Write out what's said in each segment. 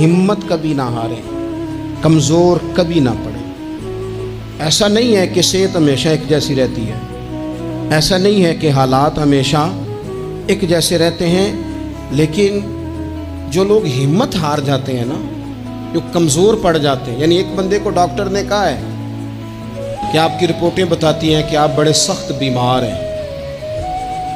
हिम्मत कभी ना हारे, कमज़ोर कभी ना पड़े। ऐसा नहीं है कि सेहत हमेशा एक जैसी रहती है, ऐसा नहीं है कि हालात हमेशा एक जैसे रहते हैं, लेकिन जो लोग हिम्मत हार जाते हैं ना, जो कमज़ोर पड़ जाते हैं, यानी एक बंदे को डॉक्टर ने कहा है कि आपकी रिपोर्टें बताती हैं कि आप बड़े सख्त बीमार हैं,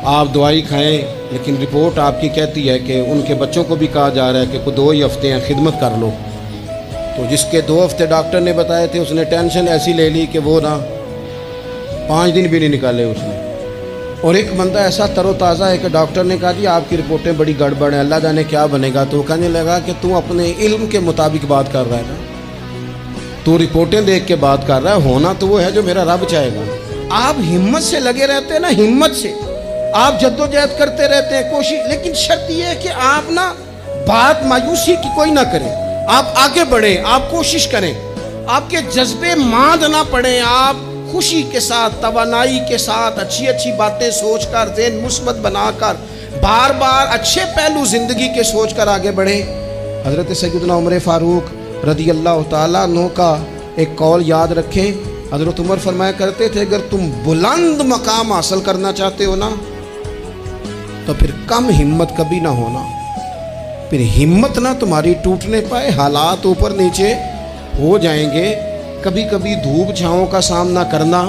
आप दवाई खाएं, लेकिन रिपोर्ट आपकी कहती है कि उनके बच्चों को भी कहा जा रहा है कि कोई 2 ही हफ्ते हैं, खिदमत कर लो। तो जिसके 2 हफ्ते डॉक्टर ने बताए थे, उसने टेंशन ऐसी ले ली कि वो ना 5 दिन भी नहीं निकाले उसने। और एक बंदा ऐसा तरोताज़ा है कि डॉक्टर ने कहा जी आपकी रिपोर्टें बड़ी गड़बड़ हैं, अल्लाह जाने क्या बनेगा। तो कहने लगा कि तू अपने इल्म के मुताबिक बात कर रहा है ना, तू रिपोर्टें देख के बात कर रहा है, होना तो वो है जो मेरा रब चाहेगा। आप हिम्मत से लगे रहते हैं ना, हिम्मत से आप जद्दोजहद करते रहते हैं, कोशिश, लेकिन शर्त यह है कि आप ना बात मायूसी की कोई ना करें, आप आगे बढ़ें, आप कोशिश करें, आपके जज्बे मांद ना पड़े, आप खुशी के साथ, तवानाई के साथ, अच्छी अच्छी बातें सोचकर, ज़हन मुस्बत बनाकर, बार बार अच्छे पहलू ज़िंदगी के सोचकर आगे बढ़ें। हज़रत सैयदना उमर फ़ारूक रज़ी अल्लाह तआला अन्हु का एक कौल याद रखें। हज़रत उमर फरमाया करते थे, अगर तुम बुलंद मकाम हासिल करना चाहते हो ना, तो फिर कम हिम्मत कभी ना होना, फिर हिम्मत ना तुम्हारी टूटने पाए। हालात ऊपर नीचे हो जाएंगे, कभी कभी धूप छाँव का सामना करना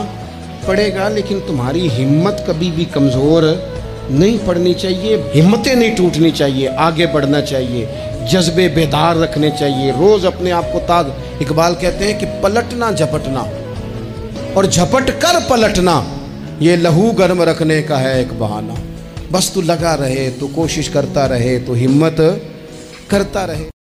पड़ेगा, लेकिन तुम्हारी हिम्मत कभी भी कमज़ोर नहीं पड़नी चाहिए, हिम्मतें नहीं टूटनी चाहिए, आगे बढ़ना चाहिए, जज्बे बेदार रखने चाहिए, रोज़ अपने आप को ताज़। इकबाल कहते हैं कि पलटना झपटना और झपट कर पलटना, ये लहू गर्म रखने का है एक बहाना। बस तू लगा रहे, तू कोशिश करता रहे, तो हिम्मत करता रहे।